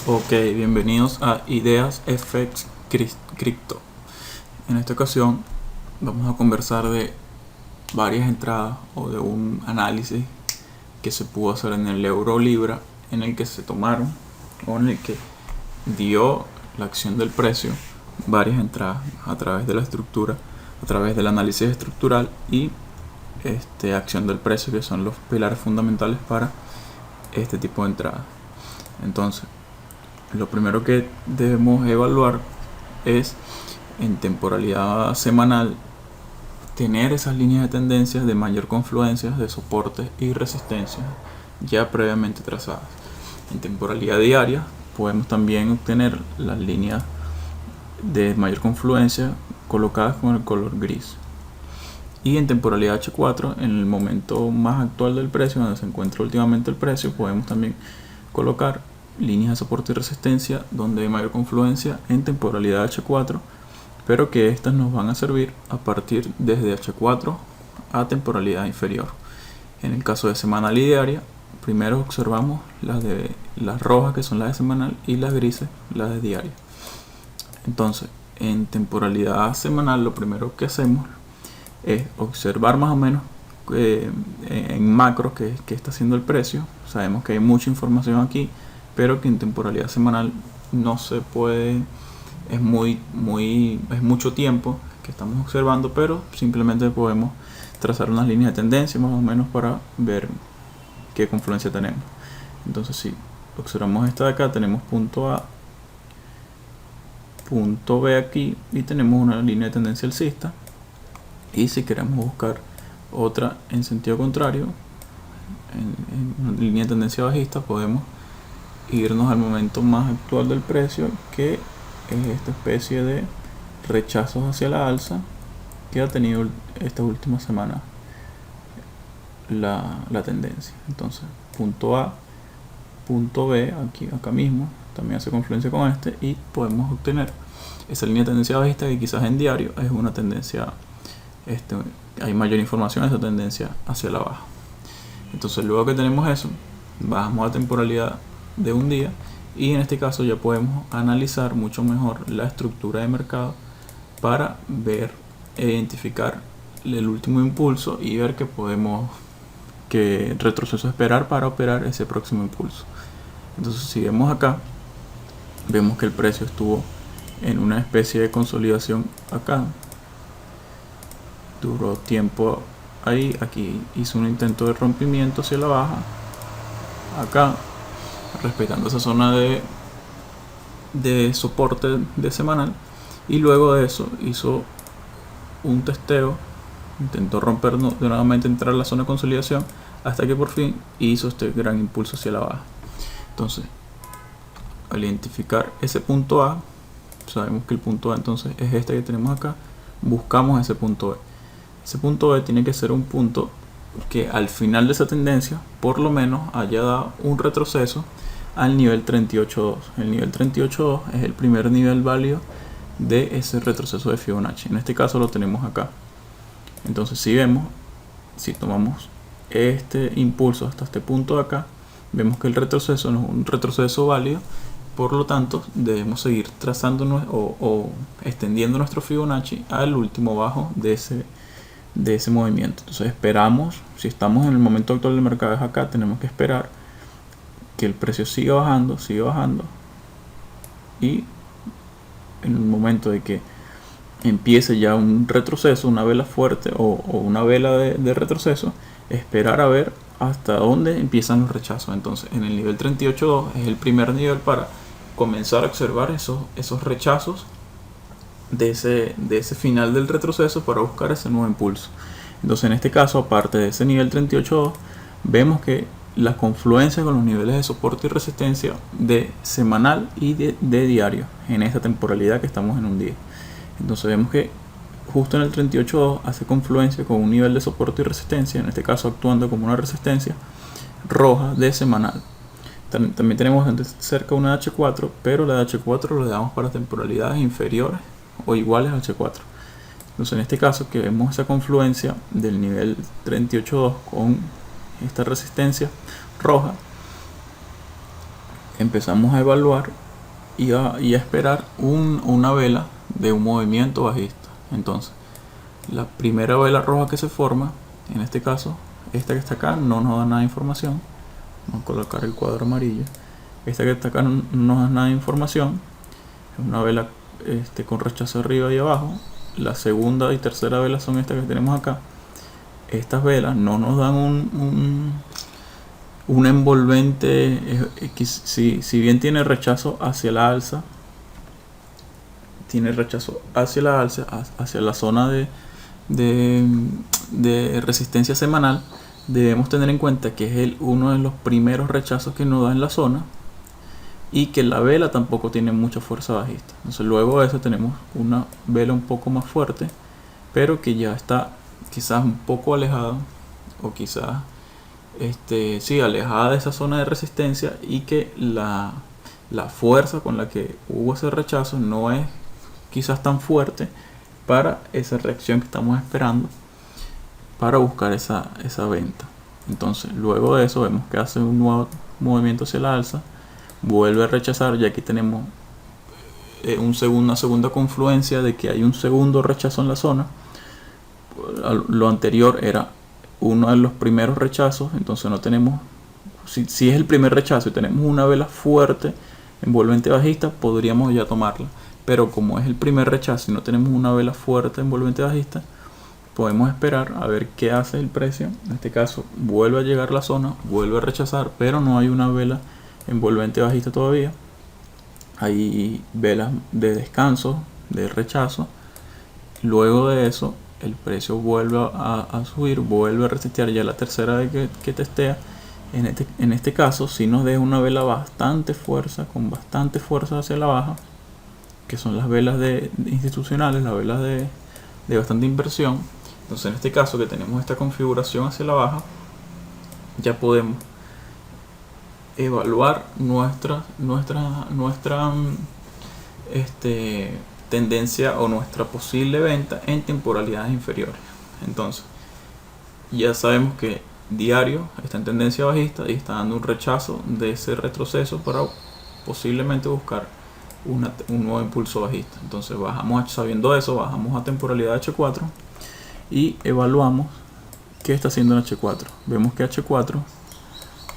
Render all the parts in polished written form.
Ok, bienvenidos a Ideas FX Crypto. En esta ocasión vamos a conversar de varias entradas o de un análisis que se pudo hacer en el euro libra, en el que se tomaron o en el que dio la acción del precio varias entradas a través de la estructura, a través del análisis estructural y acción del precio, que son los pilares fundamentales para este tipo de entradas. Entonces, lo primero que debemos evaluar es, en temporalidad semanal, tener esas líneas de tendencias de mayor confluencia, de soporte y resistencia ya previamente trazadas. En temporalidad diaria podemos también obtener las líneas de mayor confluencia colocadas con el color gris. Y en temporalidad H4, en el momento más actual del precio, donde se encuentra últimamente el precio, podemos también colocar líneas de soporte y resistencia donde hay mayor confluencia en temporalidad H4, pero que estas nos van a servir a partir desde H4 a temporalidad inferior. En el caso de semanal y diaria, primero observamos las rojas, que son las de semanal, y las grises, las de diaria. Entonces, en temporalidad semanal, lo primero que hacemos es observar más o menos en macro que está haciendo el precio. Sabemos que hay mucha información aquí, pero que en temporalidad semanal no se puede, es mucho tiempo que estamos observando, pero simplemente podemos trazar unas líneas de tendencia más o menos para ver qué confluencia tenemos. Entonces, si observamos esta de acá, tenemos punto A, punto B aquí, y tenemos una línea de tendencia alcista. Y si queremos buscar otra en sentido contrario, en una línea de tendencia bajista, podemos irnos al momento más actual del precio, que es esta especie de rechazos hacia la alza que ha tenido esta última semana la tendencia. Entonces, punto A, punto B, acá mismo, también hace confluencia con este, y podemos obtener esa línea de tendencia bajista, que quizás en diario es una tendencia, hay mayor información, esa tendencia hacia la baja. Entonces, luego que tenemos eso, bajamos a temporalidad de un día, y en este caso ya podemos analizar mucho mejor la estructura de mercado para ver e identificar el último impulso y ver qué retroceso esperar para operar ese próximo impulso. Entonces, si vemos acá, vemos que el precio estuvo en una especie de consolidación acá, duró tiempo ahí, aquí hizo un intento de rompimiento hacia la baja, acá respetando esa zona de soporte de semanal, y luego de eso hizo un testeo, intentó romper nuevamente, entrar a la zona de consolidación, hasta que por fin hizo este gran impulso hacia la baja. Entonces, al identificar ese punto A, sabemos que el punto A entonces es este que tenemos acá, buscamos ese punto B. Ese punto B tiene que ser un punto que al final de esa tendencia por lo menos haya dado un retroceso al nivel 38.2. El nivel 38.2 es el primer nivel válido de ese retroceso de Fibonacci. En este caso lo tenemos acá. Entonces, si tomamos este impulso hasta este punto de acá, vemos que el retroceso no es un retroceso válido. Por lo tanto, debemos seguir trazando o extendiendo nuestro Fibonacci al último bajo de ese movimiento. Entonces, esperamos, si estamos en el momento actual del mercado es acá, tenemos que esperar que el precio siga bajando, y en el momento de que empiece ya un retroceso, una vela fuerte o una vela de retroceso, esperar a ver hasta dónde empiezan los rechazos. Entonces, en el nivel 38.2 es el primer nivel para comenzar a observar esos rechazos de ese final del retroceso para buscar ese nuevo impulso. Entonces, en este caso, aparte de ese nivel 38.2, vemos que la confluencia con los niveles de soporte y resistencia de semanal y de diario en esta temporalidad que estamos en un día. Entonces, vemos que justo en el 38.2 hace confluencia con un nivel de soporte y resistencia, en este caso actuando como una resistencia roja de semanal. También tenemos cerca una H4, pero la de H4 le damos para temporalidades inferiores o iguales a H4. Entonces, en este caso, que vemos esa confluencia del nivel 38.2 con esta resistencia roja, empezamos a evaluar y a esperar una vela de un movimiento bajista. Entonces, la primera vela roja que se forma, en este caso, esta que está acá, no nos da nada de información. Vamos a colocar el cuadro amarillo. Esta que está acá no nos da nada de información. Es una vela con rechazo arriba y abajo. La segunda y tercera vela son estas que tenemos acá. Estas velas no nos dan un envolvente, si bien tiene rechazo hacia la alza, hacia la zona de resistencia semanal. Debemos tener en cuenta que es uno de los primeros rechazos que nos da en la zona, y que la vela tampoco tiene mucha fuerza bajista. Entonces luego de eso tenemos una vela un poco más fuerte, pero que ya está quizás un poco alejada, o quizás alejada de esa zona de resistencia, y que la fuerza con la que hubo ese rechazo no es quizás tan fuerte para esa reacción que estamos esperando para buscar esa venta. Entonces luego de eso vemos que hace un nuevo movimiento hacia la alza, vuelve a rechazar, y aquí tenemos una segunda confluencia de que hay un segundo rechazo en la zona. Lo anterior era uno de los primeros rechazos, entonces no tenemos, si es el primer rechazo y tenemos una vela fuerte envolvente bajista, podríamos ya tomarla, pero como es el primer rechazo y no tenemos una vela fuerte envolvente bajista, podemos esperar a ver qué hace el precio. En este caso vuelve a llegar a la zona, vuelve a rechazar, pero no hay una vela envolvente bajista todavía. Hay velas de descanso, de rechazo. Luego de eso el precio vuelve a subir, vuelve a resistear ya la tercera vez que testea. En este caso si nos deja una vela con bastante fuerza hacia la baja, que son las velas institucionales, las velas de bastante inversión. Entonces en este caso que tenemos esta configuración hacia la baja, ya podemos evaluar nuestra tendencia o nuestra posible venta en temporalidades inferiores. Entonces ya sabemos que diario está en tendencia bajista y está dando un rechazo de ese retroceso para posiblemente buscar un nuevo impulso bajista. Entonces sabiendo eso, bajamos a temporalidad H4 y evaluamos qué está haciendo en H4. Vemos que H4,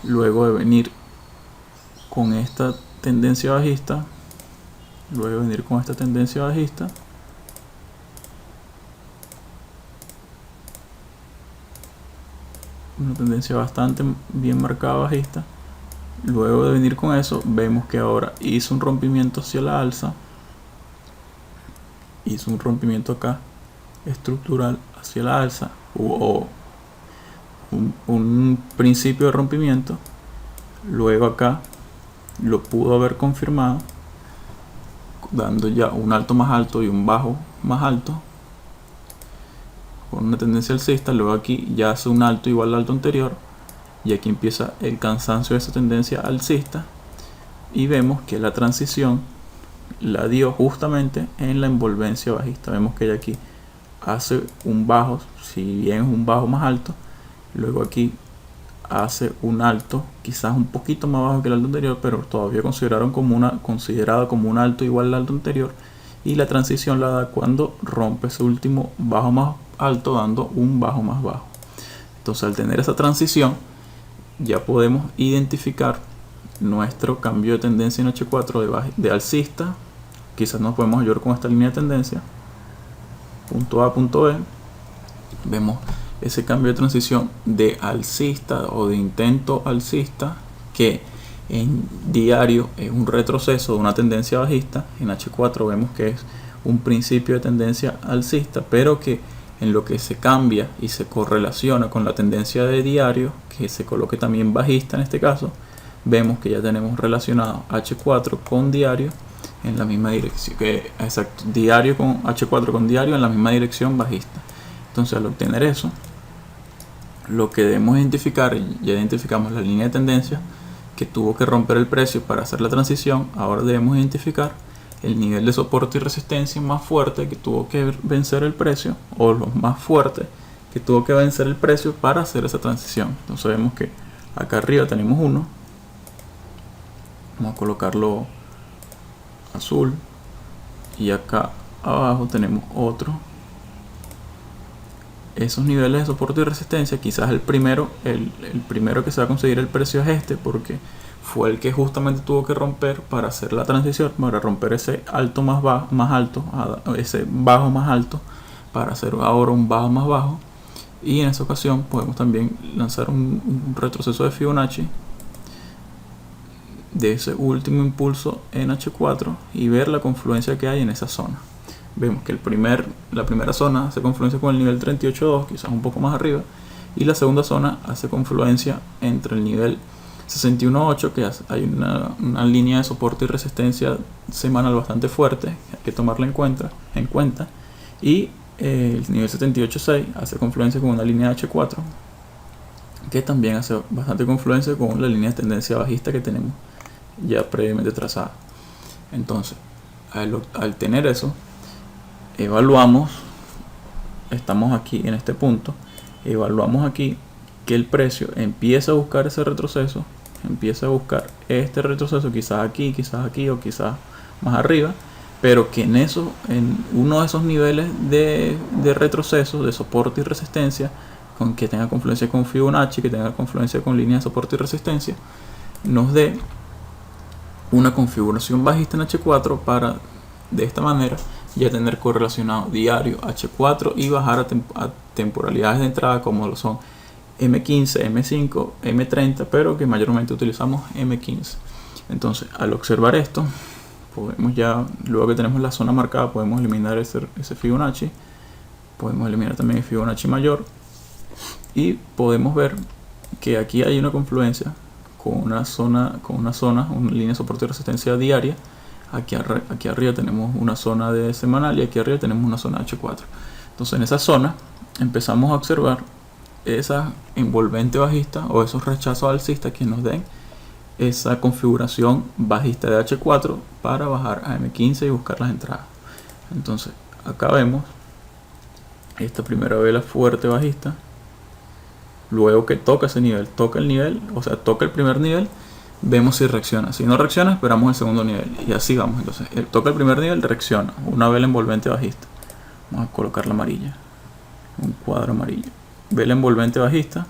luego de venir con esta tendencia bajista, una tendencia bastante bien marcada bajista, luego de venir con eso, vemos que ahora hizo un rompimiento hacia la alza, hizo un rompimiento acá estructural hacia la alza, o un principio de rompimiento. Luego acá lo pudo haber confirmado dando ya un alto más alto y un bajo más alto con una tendencia alcista. Luego aquí ya hace un alto igual al alto anterior, y aquí empieza el cansancio de esa tendencia alcista, y vemos que la transición la dio justamente en la envolvencia bajista. Vemos que ya aquí hace un bajo, si bien es un bajo más alto, luego aquí hace un alto quizás un poquito más bajo que el alto anterior, pero todavía considerado como un alto igual al alto anterior, y la transición la da cuando rompe ese último bajo más alto dando un bajo más bajo. Entonces al tener esa transición ya podemos identificar nuestro cambio de tendencia en H4 de alcista. Quizás nos podemos ayudar con esta línea de tendencia, punto A, punto B. Vemos ese cambio de transición de alcista o de intento alcista, que en diario es un retroceso de una tendencia bajista. En H4 vemos que es un principio de tendencia alcista, pero que en lo que se cambia y se correlaciona con la tendencia de diario, que se coloque también bajista en este caso, vemos que ya tenemos relacionado H4 con diario en la misma dirección, diario con H4 con diario en la misma dirección bajista. Entonces al obtener eso, lo que debemos identificar, ya identificamos la línea de tendencia que tuvo que romper el precio para hacer la transición. Ahora debemos identificar el nivel de soporte y resistencia más fuerte que tuvo que vencer el precio, o los más fuertes que tuvo que vencer el precio para hacer esa transición. Entonces vemos que acá arriba tenemos uno, Vamos a colocarlo azul. Y acá abajo tenemos otro. Esos niveles de soporte y resistencia, quizás el primero que se va a conseguir el precio es este, porque fue el que justamente tuvo que romper para hacer la transición, para romper ese alto más alto, ese bajo más alto, para hacer ahora un bajo más bajo. Y en esa ocasión podemos también lanzar un retroceso de Fibonacci de ese último impulso en H4 y ver la confluencia que hay en esa zona. Vemos que la primera zona hace confluencia con el nivel 38.2, quizás un poco más arriba, y la segunda zona hace confluencia entre el nivel 61.8, que hay una línea de soporte y resistencia semanal bastante fuerte, hay que tomarla en cuenta, y el nivel 78.6 hace confluencia con una línea de H4, que también hace bastante confluencia con la línea de tendencia bajista que tenemos ya previamente trazada. Entonces, al tener eso, evaluamos, estamos aquí en este punto, evaluamos aquí que el precio empieza a buscar ese retroceso, empieza a buscar este retroceso, quizás aquí o quizás más arriba, pero que en uno de esos niveles de retroceso, de soporte y resistencia, con que tenga confluencia con Fibonacci, que tenga confluencia con líneas de soporte y resistencia, nos dé una configuración bajista en H4 para de esta manera ya tener correlacionado diario H4 y bajar a temporalidades de entrada como lo son M15, M5, M30, pero que mayormente utilizamos M15. Entonces, al observar esto, podemos ya, luego que tenemos la zona marcada, podemos eliminar ese Fibonacci, podemos eliminar también el Fibonacci mayor y podemos ver que aquí hay una confluencia con una línea de soporte y resistencia diaria. Aquí arriba tenemos una zona de semanal y aquí arriba tenemos una zona H4. Entonces en esa zona empezamos a observar esa envolvente bajista o esos rechazos alcistas que nos den esa configuración bajista de H4 para bajar a M15 y buscar las entradas. Entonces acá vemos esta primera vela fuerte bajista, luego que toca ese nivel, toca el primer nivel, vemos si reacciona. Si no reacciona, esperamos el segundo nivel y así vamos. Entonces toca el primer nivel, reacciona, una vela envolvente bajista. Vamos a colocar la amarilla, un cuadro amarillo, vela envolvente bajista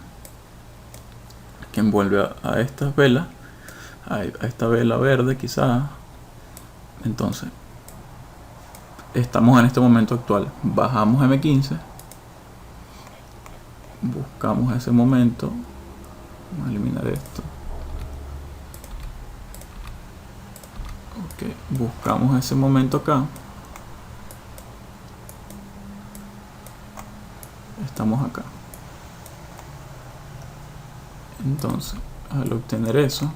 que envuelve a estas velas, a esta vela verde quizás. Entonces estamos en este momento actual, bajamos M15, buscamos ese momento, vamos a eliminar esto. Buscamos ese momento acá, estamos acá. Entonces, al obtener eso,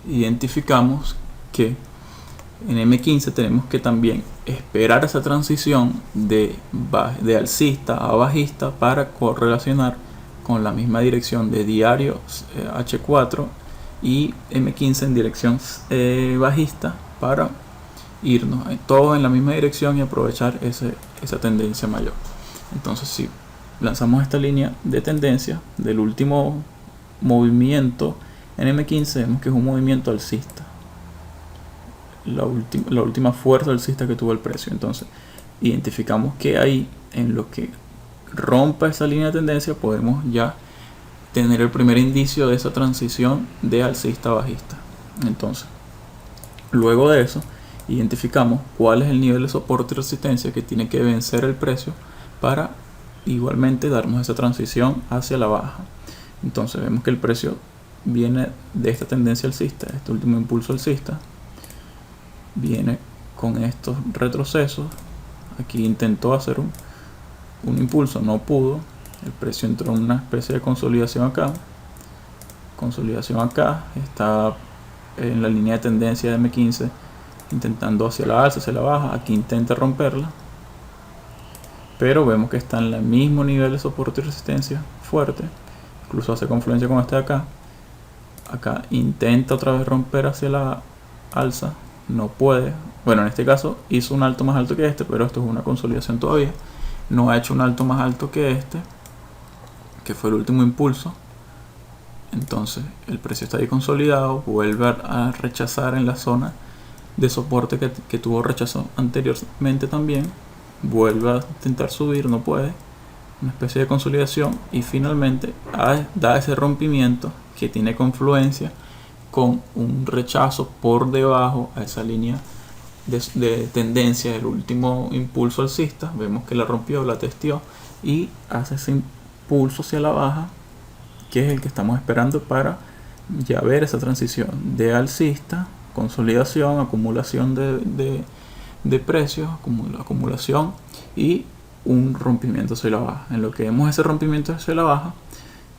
identificamos que en M15 tenemos que también esperar esa transición de alcista a bajista para correlacionar con la misma dirección de diario H4 y M15 en dirección bajista para irnos todos en la misma dirección y aprovechar esa tendencia mayor. Entonces, si lanzamos esta línea de tendencia del último movimiento en M15, vemos que es un movimiento alcista, la última fuerza alcista que tuvo el precio. Entonces identificamos que ahí, en lo que rompa esa línea de tendencia, podemos ya tener el primer indicio de esa transición de alcista a bajista. Entonces, luego de eso, identificamos cuál es el nivel de soporte y resistencia que tiene que vencer el precio para igualmente darnos esa transición hacia la baja. Entonces vemos que el precio viene de esta tendencia alcista, este último impulso alcista, viene con estos retrocesos. Aquí intentó hacer un impulso, no pudo, el precio entró en una especie de consolidación acá, está en la línea de tendencia de M15 intentando hacia la alza, hacia la baja. Aquí intenta romperla, pero vemos que está en el mismo nivel de soporte y resistencia fuerte, incluso hace confluencia con este de acá. Acá intenta otra vez romper hacia la alza, no puede. Bueno, en este caso hizo un alto más alto que este, pero esto es una consolidación todavía, no ha hecho un alto más alto que este, que fue el último impulso, Entonces el precio está ahí consolidado, vuelve a rechazar en la zona de soporte que tuvo rechazo anteriormente también, vuelve a intentar subir, no puede, una especie de consolidación, y finalmente da ese rompimiento que tiene confluencia con un rechazo por debajo a esa línea de tendencia del último impulso alcista. Vemos que la rompió, la testeó y hace ese impulso hacia la baja, que es el que estamos esperando para ya ver esa transición de alcista, consolidación, acumulación de precios, acumulación y un rompimiento hacia la baja. En lo que vemos ese rompimiento hacia la baja,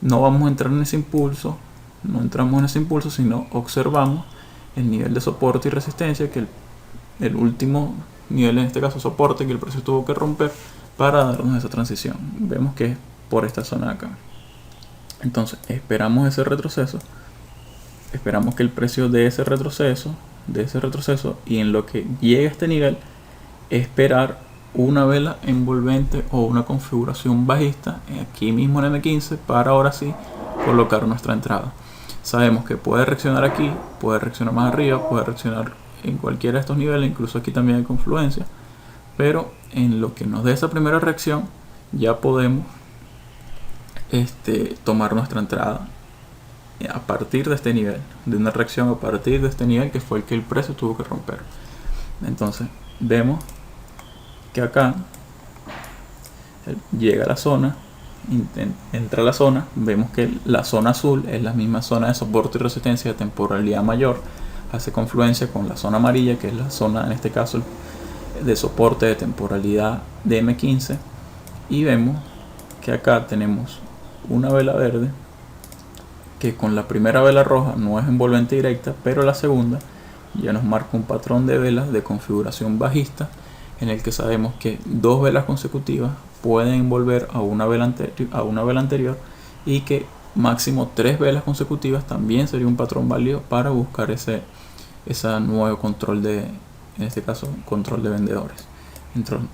no vamos a entrar en ese impulso, no entramos en ese impulso, sino observamos el nivel de soporte y resistencia, que el último nivel, en este caso soporte, que el precio tuvo que romper para darnos esa transición. Vemos que es por esta zona de acá. Entonces esperamos ese retroceso, esperamos que el precio de ese retroceso, y en lo que llegue a este nivel, esperar una vela envolvente o una configuración bajista aquí mismo en M15 para ahora sí colocar nuestra entrada. Sabemos que puede reaccionar aquí, puede reaccionar más arriba, puede reaccionar en cualquiera de estos niveles, incluso aquí también hay confluencia, pero en lo que nos dé esa primera reacción ya podemos tomar nuestra entrada a partir de este nivel, de una reacción a partir de este nivel que fue el que el precio tuvo que romper. Entonces vemos que acá llega a la zona, entra a la zona, vemos que la zona azul es la misma zona de soporte y resistencia de temporalidad mayor, hace confluencia con la zona amarilla, que es la zona, en este caso, de soporte de temporalidad de M15, y vemos que acá tenemos una vela verde que con la primera vela roja no es envolvente directa, pero la segunda ya nos marca un patrón de velas de configuración bajista, en el que sabemos que dos velas consecutivas pueden envolver a una vela anterior, y que máximo 3 velas consecutivas también sería un patrón válido para buscar ese nuevo control en este caso control de vendedores.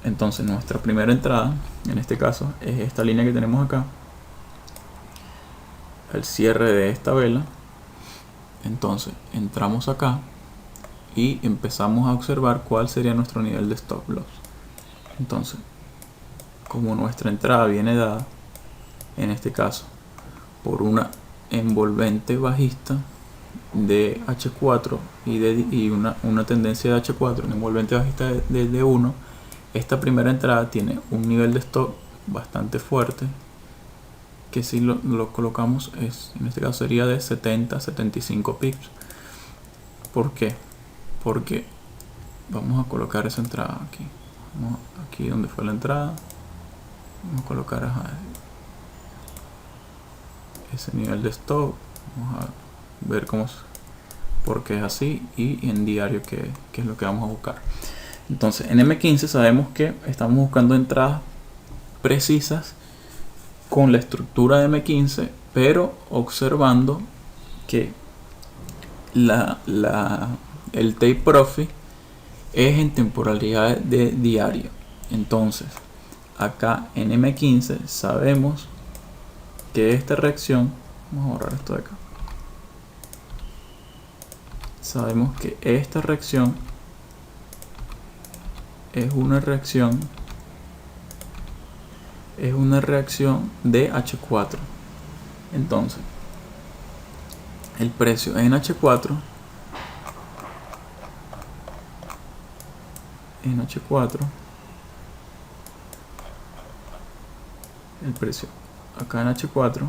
Entonces nuestra primera entrada en este caso es esta línea que tenemos acá, el cierre de esta vela. Entonces entramos acá y empezamos a observar cuál sería nuestro nivel de stop loss. Entonces, como nuestra entrada viene dada en este caso por una envolvente bajista de H4 y una tendencia de H4, una envolvente bajista de D1, esta primera entrada tiene un nivel de stop bastante fuerte, que si lo colocamos en este caso sería de 70-75 pips. ¿Por qué? Porque vamos a colocar esa entrada aquí. Aquí donde fue la entrada, vamos a colocar ese nivel de stop. Vamos a ver por qué es así, y en diario qué es lo que vamos a buscar. Entonces en M15 sabemos que estamos buscando entradas precisas con la estructura de M15, pero observando que el take profit es en temporalidad de diario. Entonces acá en M15 sabemos que esta reacción, vamos a borrar esto de acá, sabemos que esta reacción es una reacción de H4. Entonces el precio en H4 el precio acá en H4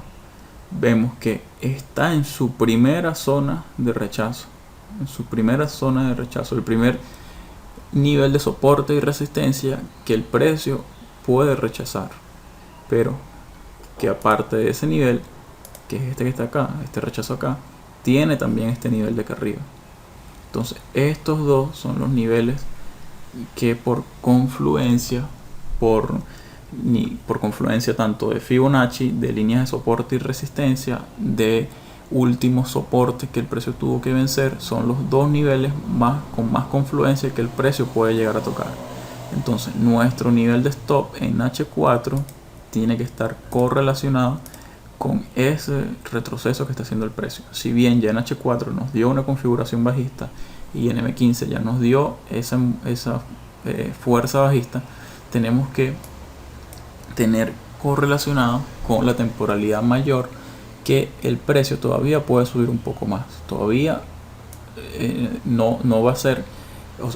vemos que está en su primera zona de rechazo, el primer nivel de soporte y resistencia que el precio puede rechazar, pero que aparte de ese nivel, que es este que está acá, este rechazo acá, tiene también este nivel de acá arriba. Entonces estos dos son los niveles que por confluencia tanto de Fibonacci, de líneas de soporte y resistencia, de últimos soportes que el precio tuvo que vencer, son los dos niveles con más confluencia que el precio puede llegar a tocar. Entonces nuestro nivel de stop en H4 tiene que estar correlacionado con ese retroceso que está haciendo el precio. Si bien ya en H4 nos dio una configuración bajista y en M15 ya nos dio esa fuerza bajista, tenemos que tener correlacionado con la temporalidad mayor que el precio todavía puede subir un poco más. Todavía no va a ser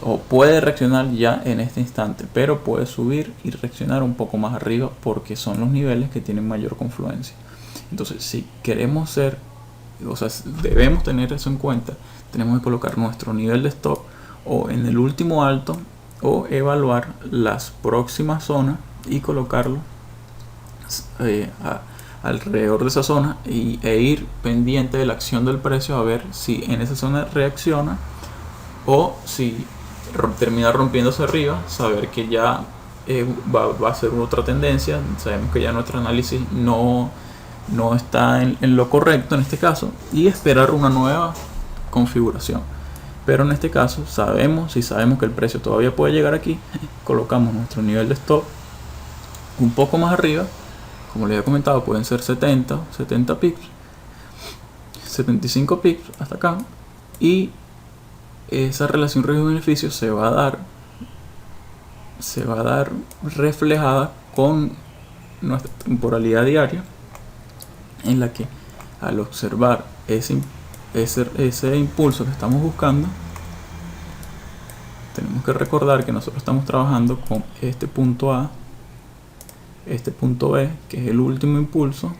o puede reaccionar ya en este instante, pero puede subir y reaccionar un poco más arriba porque son los niveles que tienen mayor confluencia. Entonces, si queremos ser, o sea, debemos tener eso en cuenta, tenemos que colocar nuestro nivel de stop o en el último alto o evaluar las próximas zonas y colocarlo alrededor de esa zona e ir pendiente de la acción del precio a ver si en esa zona reacciona o si termina rompiéndose arriba, saber que ya va a ser otra tendencia. Sabemos que ya nuestro análisis no está en lo correcto en este caso y esperar una nueva configuración. Pero en este caso si sabemos que el precio todavía puede llegar aquí, colocamos nuestro nivel de stop un poco más arriba. Como les había comentado, pueden ser 70 pips, 75 pips hasta acá, y esa relación riesgo-beneficio se va a dar reflejada con nuestra temporalidad diaria, en la que al observar ese impulso que estamos buscando, tenemos que recordar que nosotros estamos trabajando con este punto A, este punto B, que es el último impulso,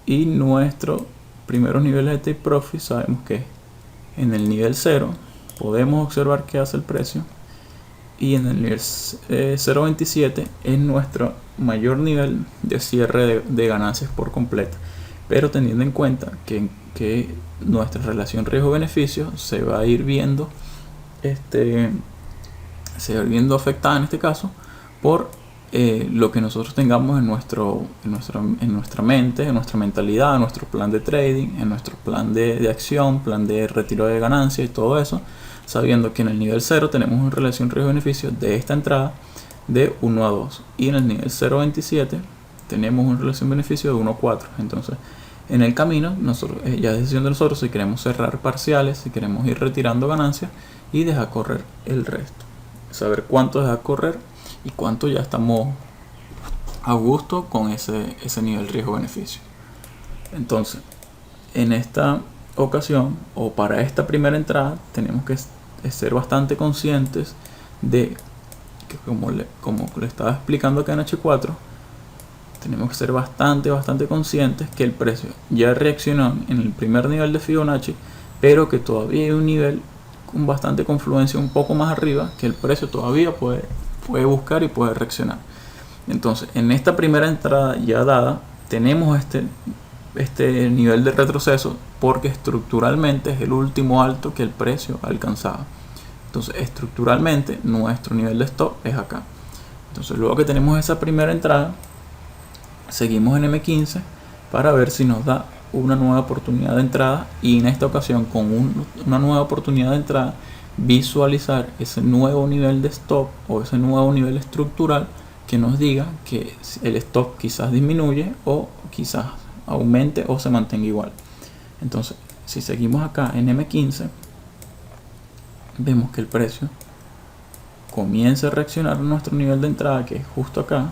y nuestros primeros niveles de take profit sabemos que en el nivel 0 podemos observar qué hace el precio, y en el nivel 0.27 es nuestro mayor nivel de cierre de ganancias por completo, pero teniendo en cuenta que nuestra relación riesgo-beneficio se va a ir viendo afectada en este caso por lo que nosotros tengamos en nuestra mente, en nuestra mentalidad, en nuestro plan de trading, en nuestro plan de acción, plan de retiro de ganancias y todo eso, sabiendo que en el nivel 0 tenemos una relación riesgo-beneficio de esta entrada de 1 a 2 y en el nivel 0.27 tenemos una relación beneficio de 1 a 4. Entonces, en el camino, ya es decisión de nosotros si queremos cerrar parciales, si queremos ir retirando ganancias y dejar correr el resto. Saber cuánto dejar correr y cuánto ya estamos a gusto con ese nivel riesgo-beneficio. Entonces, en esta ocasión o para esta primera entrada tenemos que ser bastante conscientes de que, como le estaba explicando acá en H4, tenemos que ser bastante conscientes que el precio ya reaccionó en el primer nivel de Fibonacci, pero que todavía hay un nivel con bastante confluencia un poco más arriba que el precio todavía puede buscar y puede reaccionar. Entonces, en esta primera entrada ya dada, tenemos este nivel de retroceso porque estructuralmente es el último alto que el precio ha alcanzado. Entonces, estructuralmente nuestro nivel de stop es acá. Entonces, luego que tenemos esa primera entrada, seguimos en M15 para ver si nos da una nueva oportunidad de entrada, y en esta ocasión con una nueva oportunidad de entrada visualizar ese nuevo nivel de stop o ese nuevo nivel estructural que nos diga que el stop quizás disminuye o quizás aumente o se mantenga igual. Entonces, si seguimos acá en M15, vemos que el precio comienza a reaccionar a nuestro nivel de entrada, que es justo acá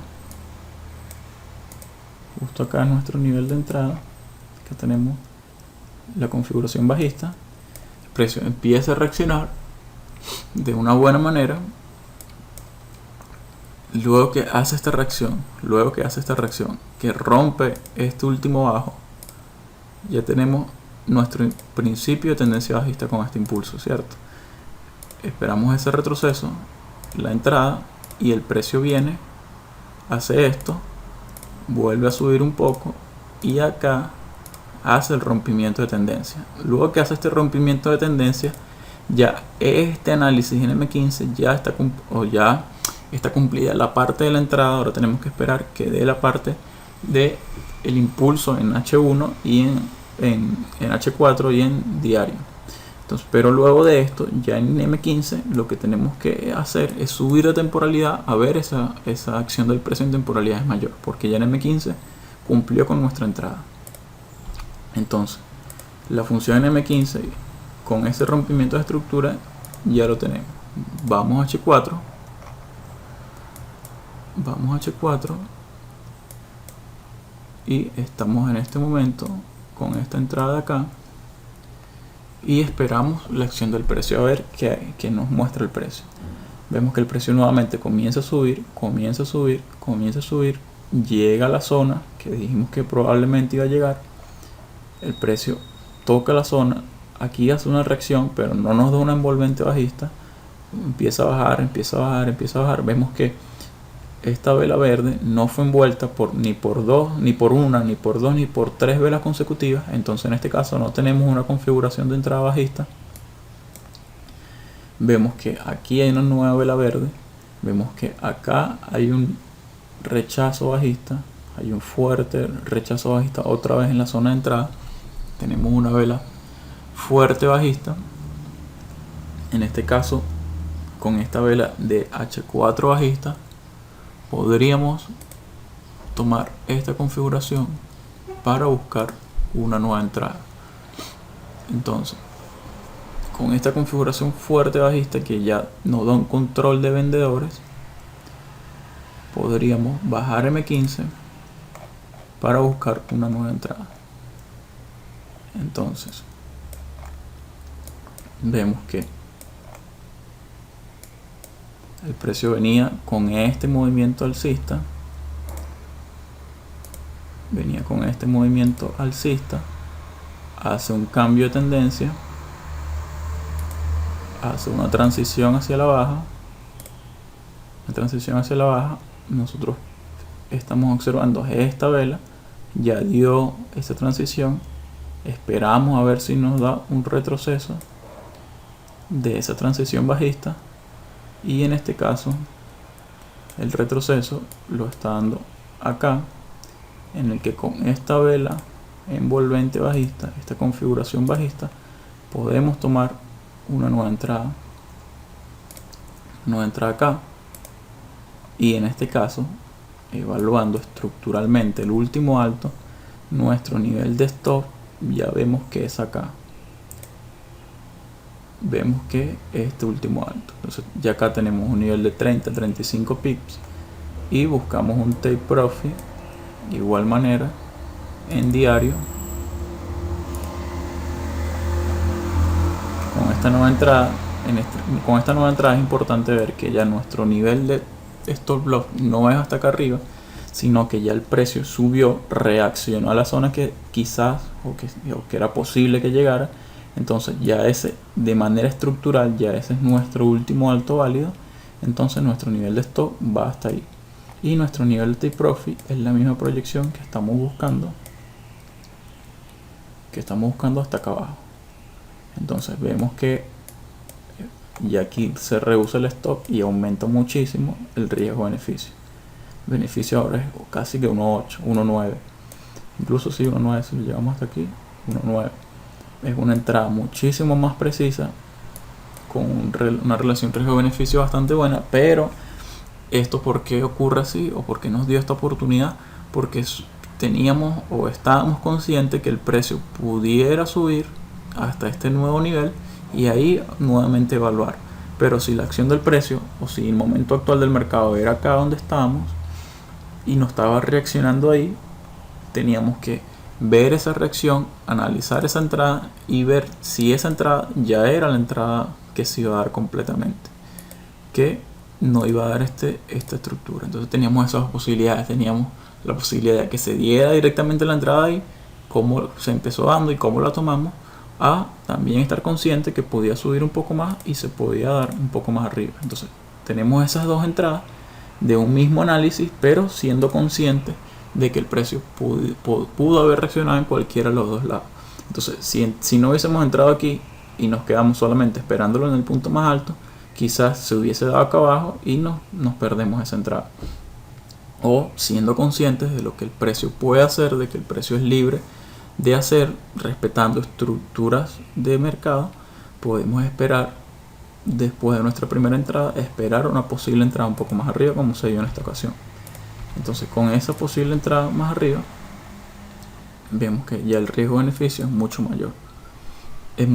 es nuestro nivel de entrada, que tenemos la configuración bajista. El precio empieza a reaccionar de una buena manera. Luego que hace esta reacción, que rompe este último bajo, ya tenemos nuestro principio de tendencia bajista con este impulso, ¿cierto? Esperamos ese retroceso, la entrada, y el precio viene, hace esto, vuelve a subir un poco y acá hace el rompimiento de tendencia. Luego que hace este rompimiento de tendencia, ya este análisis en M15 ya está cumplida la parte de la entrada. Ahora tenemos que esperar que dé la parte de el impulso en H1 y en H4 y en diario. Entonces, pero luego de esto, ya en M15 lo que tenemos que hacer es subir de temporalidad a ver esa acción del precio en temporalidades mayor, porque ya en M15 cumplió con nuestra entrada. Entonces, la función M15 con ese rompimiento de estructura ya lo tenemos. Vamos a H4. Y estamos en este momento con esta entrada de acá. Y esperamos la acción del precio, a ver qué nos muestra el precio. Vemos que el precio nuevamente comienza a subir, llega a la zona que dijimos que probablemente iba a llegar. El precio toca la zona, aquí hace una reacción, pero no nos da una envolvente bajista. Empieza a bajar. Vemos que esta vela verde no fue envuelta ni por una, ni por dos, ni por tres velas consecutivas. Entonces en este caso no tenemos una configuración de entrada bajista. Vemos que aquí hay una nueva vela verde. Vemos que acá hay un rechazo bajista. Hay un fuerte rechazo bajista otra vez en la zona de entrada. Tenemos una vela fuerte bajista. En este caso, con esta vela de H4 bajista, podríamos tomar esta configuración para buscar una nueva entrada. Entonces, con esta configuración fuerte bajista que ya nos da un control de vendedores, podríamos bajar M15 para buscar una nueva entrada. Entonces, vemos que el precio venía con este movimiento alcista. Hace un cambio de tendencia, hace una transición hacia la baja. Nosotros estamos observando esta vela, ya dio esta transición. Esperamos a ver si nos da un retroceso de esa transición bajista. Y en este caso, el retroceso lo está dando acá, en el que con esta vela envolvente bajista, esta configuración bajista, podemos tomar una nueva entrada acá. Y en este caso, evaluando estructuralmente el último alto, nuestro nivel de stop ya vemos que es acá. Vemos que este último alto. Entonces ya acá tenemos un nivel de 30-35 pips y buscamos un take profit de igual manera en diario. Con esta nueva entrada es importante ver que ya nuestro nivel de stop loss no es hasta acá arriba, sino que ya el precio subió, reaccionó a la zona que quizás o que era posible que llegara. Entonces ya ese, de manera estructural, ya ese es nuestro último alto válido. Entonces nuestro nivel de stop va hasta ahí. Y nuestro nivel de take profit es la misma proyección que estamos buscando hasta acá abajo. Entonces vemos que ya aquí se reduce el stop y aumenta muchísimo el riesgo-beneficio. El beneficio ahora es casi que 1.8, 1.9. Incluso si 1.9, si lo llevamos hasta aquí, 1.9. Es una entrada muchísimo más precisa, con una relación riesgo-beneficio bastante buena. Pero esto, ¿por qué ocurre así? ¿O por qué nos dio esta oportunidad? Porque teníamos o estábamos conscientes que el precio pudiera subir hasta este nuevo nivel y ahí nuevamente evaluar. Pero si la acción del precio, o si el momento actual del mercado era acá donde estábamos y no estaba reaccionando ahí, teníamos que ver esa reacción, analizar esa entrada y ver si esa entrada ya era la entrada que se iba a dar completamente, que no iba a dar esta estructura. Entonces teníamos esas posibilidades. Teníamos la posibilidad de que se diera directamente la entrada ahí, cómo se empezó dando y cómo la tomamos, a también estar consciente que podía subir un poco más y se podía dar un poco más arriba. Entonces tenemos esas dos entradas de un mismo análisis, pero siendo conscientes de que el precio pudo haber reaccionado en cualquiera de los dos lados. Entonces si no hubiésemos entrado aquí y nos quedamos solamente esperándolo en el punto más alto, quizás se hubiese dado acá abajo y nos perdemos esa entrada. O siendo conscientes de lo que el precio puede hacer, de que el precio es libre de hacer, respetando estructuras de mercado, podemos esperar, después de nuestra primera entrada, esperar una posible entrada un poco más arriba, como se dio en esta ocasión. Entonces con esa posible entrada más arriba, vemos que ya el riesgo-beneficio es mucho mayor. El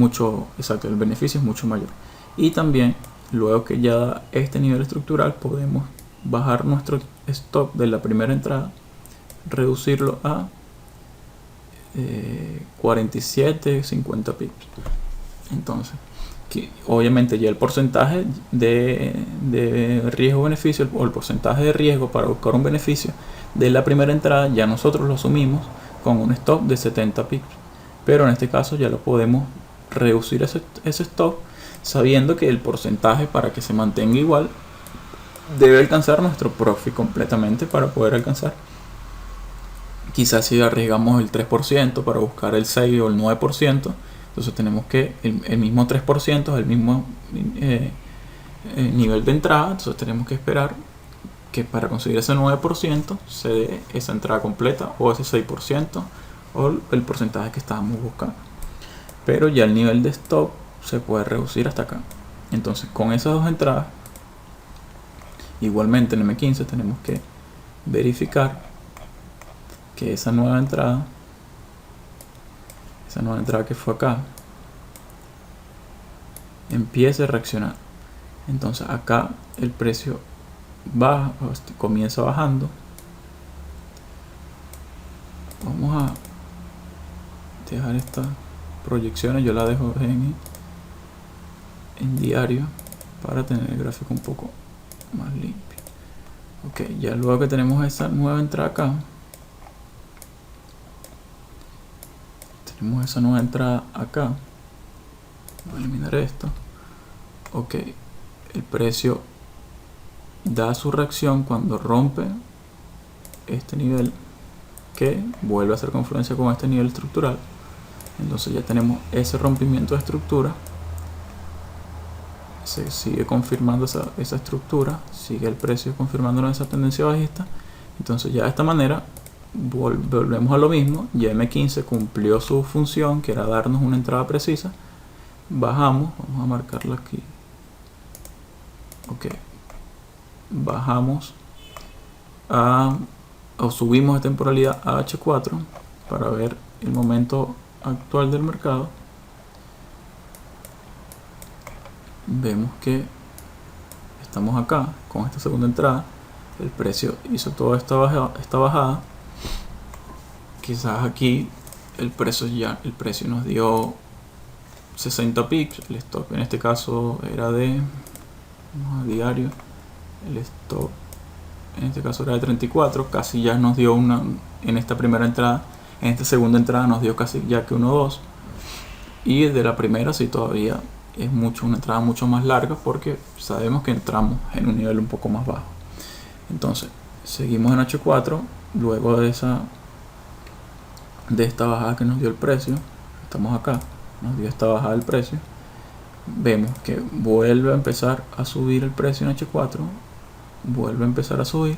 beneficio es mucho mayor. Y también, luego que ya este nivel estructural, podemos bajar nuestro stop de la primera entrada, reducirlo a 47, 50 pips. Entonces, obviamente ya el porcentaje de riesgo-beneficio o el porcentaje de riesgo para buscar un beneficio de la primera entrada ya nosotros lo asumimos con un stop de 70 pips, pero en este caso ya lo podemos reducir ese stop sabiendo que el porcentaje, para que se mantenga igual, debe alcanzar nuestro profit completamente para poder alcanzar. Quizás si arriesgamos el 3% para buscar el 6 o el 9%, entonces tenemos que el mismo 3% es el mismo nivel de entrada, entonces tenemos que esperar que para conseguir ese 9% se dé esa entrada completa o ese 6% o el porcentaje que estábamos buscando. Pero ya el nivel de stop se puede reducir hasta acá. Entonces con esas dos entradas, igualmente en M15 tenemos que verificar que esa nueva entrada que fue acá empiece a reaccionar. Entonces acá el precio baja, comienza bajando. Vamos a dejar estas proyecciones, yo la dejo en diario para tener el gráfico un poco más limpio. Ok, ya luego que tenemos esa nueva entrada acá, voy a eliminar esto. Ok, el precio da su reacción cuando rompe este nivel, que vuelve a hacer confluencia con este nivel estructural. Entonces ya tenemos ese rompimiento de estructura, se sigue confirmando esa estructura, sigue el precio confirmándonos esa tendencia bajista. Entonces ya de esta manera volvemos a lo mismo. Ya M15 cumplió su función, que era darnos una entrada precisa. Bajamos, vamos a marcarla aquí. Ok, bajamos o subimos de temporalidad a H4 para ver el momento actual del mercado. Vemos que estamos acá con esta segunda entrada. El precio hizo toda esta bajada. Quizás aquí el precio nos dio 60 pips. El stop en este caso era de, vamos a diario, el stop en este caso era de 34. Casi ya nos dio en esta primera entrada. En esta segunda entrada nos dio casi ya que 1.2. Y de la primera sí todavía es una entrada mucho más larga, porque sabemos que entramos en un nivel un poco más bajo. Entonces seguimos en H4 luego de esta bajada que nos dio el precio. Estamos acá, nos dio esta bajada del precio. Vemos que vuelve a empezar a subir el precio en H4, vuelve a empezar a subir,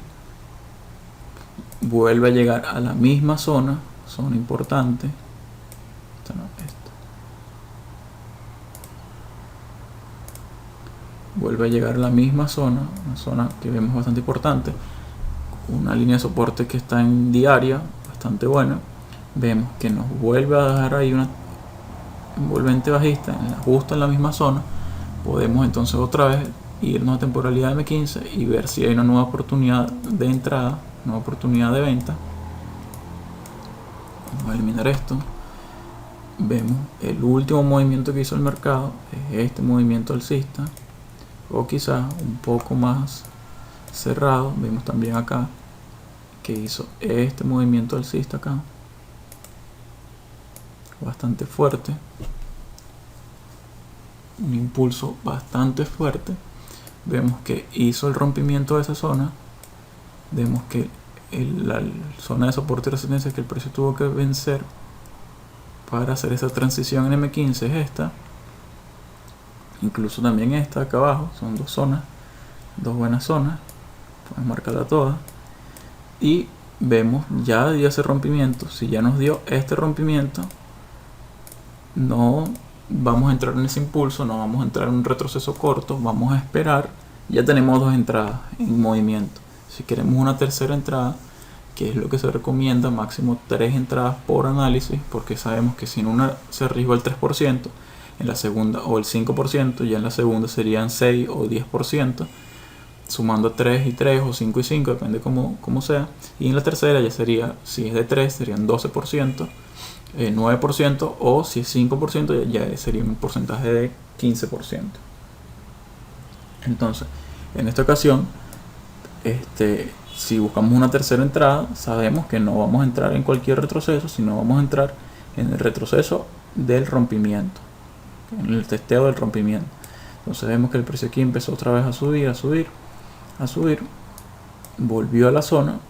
vuelve a llegar a la misma zona importante. Vuelve a llegar a la misma zona, una zona que vemos bastante importante, una línea de soporte que está en diaria, bastante buena. Vemos que nos vuelve a dejar ahí una envolvente bajista, justo en la misma zona. Podemos entonces otra vez irnos a temporalidad de M15 y ver si hay una nueva oportunidad de entrada, nueva oportunidad de venta. Vamos a eliminar esto. Vemos el último movimiento que hizo el mercado, es este movimiento alcista, o quizás un poco más cerrado. Vemos también acá que hizo este movimiento alcista acá, bastante fuerte, un impulso bastante fuerte. Vemos que hizo el rompimiento de esa zona. Vemos que la zona de soporte y resistencia que el precio tuvo que vencer para hacer esa transición en M15 es esta. Incluso también esta acá abajo. Son dos zonas, dos buenas zonas. Podemos marcarla todas. Y vemos, ya dio ese rompimiento. Si ya nos dio este rompimiento, no vamos a entrar en ese impulso, no vamos a entrar en un retroceso corto, vamos a esperar. Ya tenemos dos entradas en movimiento. Si queremos una tercera entrada, que es lo que se recomienda, máximo 3 entradas por análisis, porque sabemos que si en una se arriesgó el 3%, en la segunda, o el 5%, ya en la segunda serían 6 o 10%, sumando 3 y 3 o 5 y 5, depende como sea, y en la tercera ya sería, si es de 3 serían 12%, 9%, o si es 5% ya sería un porcentaje de 15%. Entonces, en esta ocasión, si buscamos una tercera entrada, sabemos que no vamos a entrar en cualquier retroceso, sino vamos a entrar en el retroceso del rompimiento, en el testeo del rompimiento. Entonces vemos que el precio aquí empezó otra vez a subir, volvió a la zona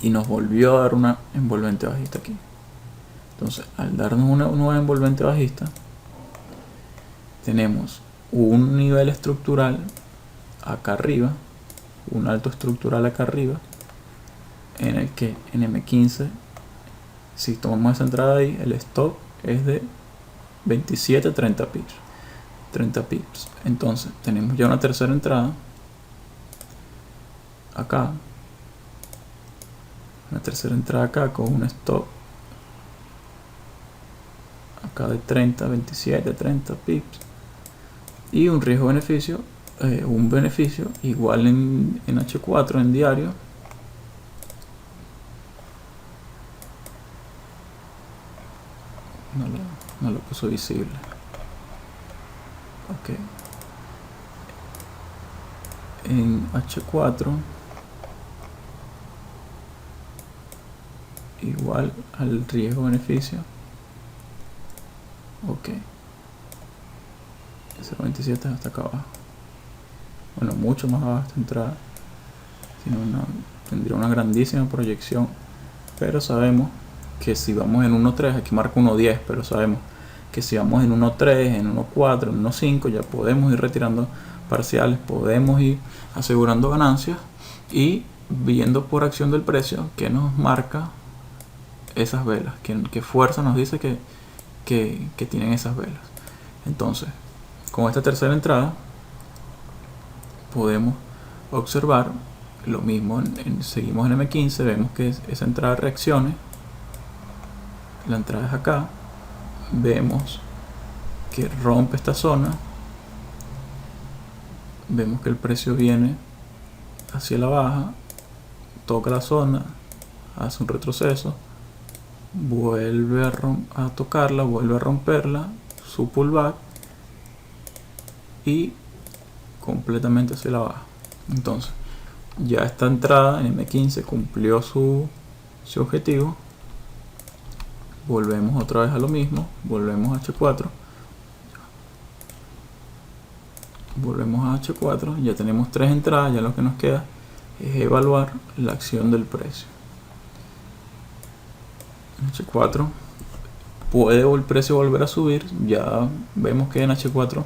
y nos volvió a dar una envolvente bajista aquí. Entonces, al darnos una nueva envolvente bajista, tenemos un nivel estructural acá arriba, un alto estructural acá arriba, en el que en M15, si tomamos esa entrada ahí, el stop es de 27-30 pips. Entonces tenemos ya una tercera entrada acá, con un stop acá de 27-30 pips y un riesgo beneficio, un beneficio igual en H4 en diario, no lo puso visible. Ok, en H4 igual al riesgo beneficio. Ok, 0.27 hasta acá abajo, bueno, mucho más abajo esta entrada, tendría una grandísima proyección, pero sabemos que si vamos en 1.3, aquí marca 1.10, pero sabemos que si vamos en 1.3, en 1.4, en 1.5, ya podemos ir retirando parciales, podemos ir asegurando ganancias y viendo por acción del precio que nos marca esas velas, que fuerza nos dice que tienen esas velas. Entonces, con esta tercera entrada podemos observar lo mismo, seguimos en M15, vemos que esa entrada reaccione, la entrada es acá, vemos que rompe esta zona, vemos que el precio viene hacia la baja, toca la zona, hace un retroceso, vuelve a tocarla, vuelve a romperla, su pullback y completamente hacia la baja. Entonces ya esta entrada en M15 cumplió su objetivo. Volvemos otra vez a lo mismo, volvemos a H4, ya tenemos 3 entradas, ya lo que nos queda es evaluar la acción del precio. H4 puede el precio volver a subir, ya vemos que en H4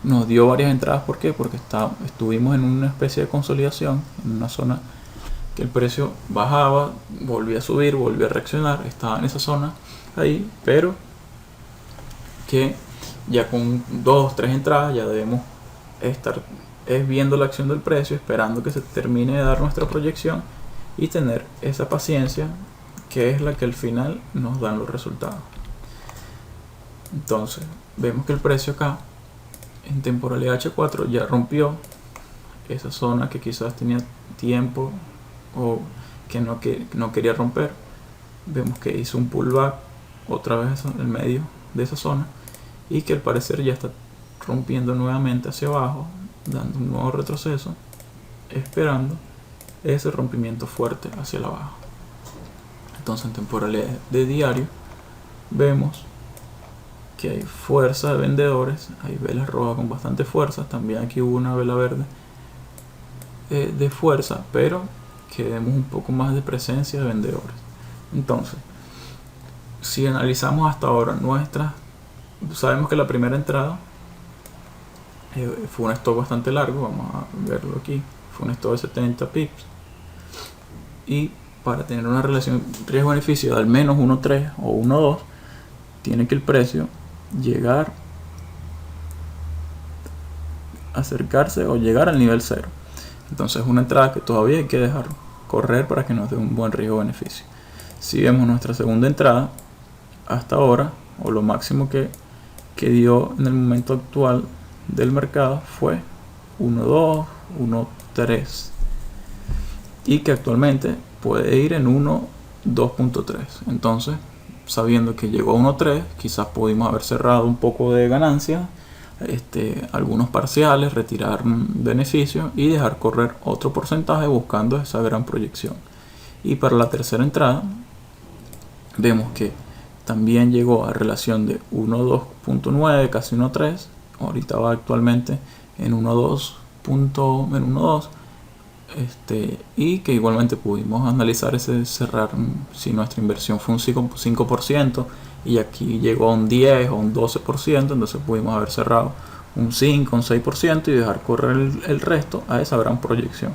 nos dio varias entradas. ¿Por qué? Porque estuvimos en una especie de consolidación, en una zona que el precio bajaba, volvía a subir, volvía a reaccionar, estaba en esa zona ahí, pero que ya con 2-3 entradas ya debemos estar viendo la acción del precio, esperando que se termine de dar nuestra proyección y tener esa paciencia que es la que al final nos dan los resultados. Entonces vemos que el precio acá en temporalidad H4 ya rompió esa zona que quizás tenía tiempo o que no quería romper. Vemos que hizo un pullback otra vez en el medio de esa zona y que al parecer ya está rompiendo nuevamente hacia abajo, dando un nuevo retroceso, esperando ese rompimiento fuerte hacia la baja. Entonces en temporalidad de diario vemos que hay fuerza de vendedores, hay velas rojas con bastante fuerza, también aquí hubo una vela verde de fuerza, pero que vemos un poco más de presencia de vendedores. Entonces, si analizamos hasta ahora sabemos que la primera entrada fue un stop bastante largo, vamos a verlo aquí, fue un stop de 70 pips, y para tener una relación riesgo-beneficio de al menos 1.3 o 1.2 tiene que el precio llegar, acercarse o llegar al nivel 0. Entonces es una entrada que todavía hay que dejar correr para que nos dé un buen riesgo-beneficio. Si vemos nuestra segunda entrada, hasta ahora, o lo máximo que dio en el momento actual del mercado fue 1.2, 1.3, y que actualmente puede ir en 1.2.3. Entonces, sabiendo que llegó a 1.3, quizás pudimos haber cerrado un poco de ganancia, algunos parciales, retirar beneficios y dejar correr otro porcentaje buscando esa gran proyección. Y para la tercera entrada vemos que también llegó a relación de 1.2.9, casi 1.3. Ahorita va actualmente en 1.2, y que igualmente pudimos analizar ese cerrar si nuestra inversión fue un 5% y aquí llegó a un 10 o un 12%, entonces pudimos haber cerrado un 5, un 6% y dejar correr el resto a esa gran proyección.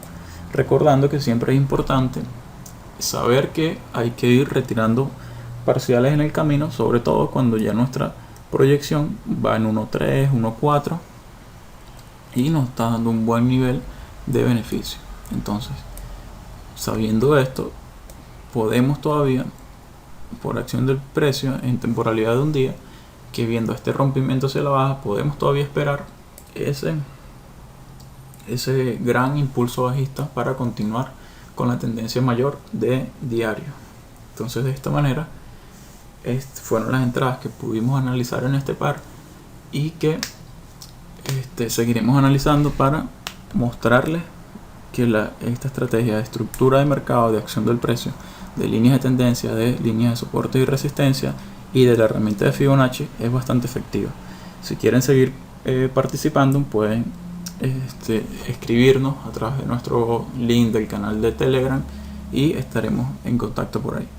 Recordando que siempre es importante saber que hay que ir retirando parciales en el camino, sobre todo cuando ya nuestra proyección va en 1.3, 1.4 y nos está dando un buen nivel de beneficio. Entonces, sabiendo esto, podemos todavía, por acción del precio en temporalidad de un día, que viendo este rompimiento hacia la baja, podemos todavía esperar ese gran impulso bajista para continuar con la tendencia mayor de diario. Entonces, de esta manera fueron las entradas que pudimos analizar en este par y que seguiremos analizando para mostrarles que esta estrategia de estructura de mercado, de acción del precio, de líneas de tendencia, de líneas de soporte y resistencia y de la herramienta de Fibonacci es bastante efectiva. Si quieren seguir participando, pueden escribirnos a través de nuestro link del canal de Telegram y estaremos en contacto por ahí.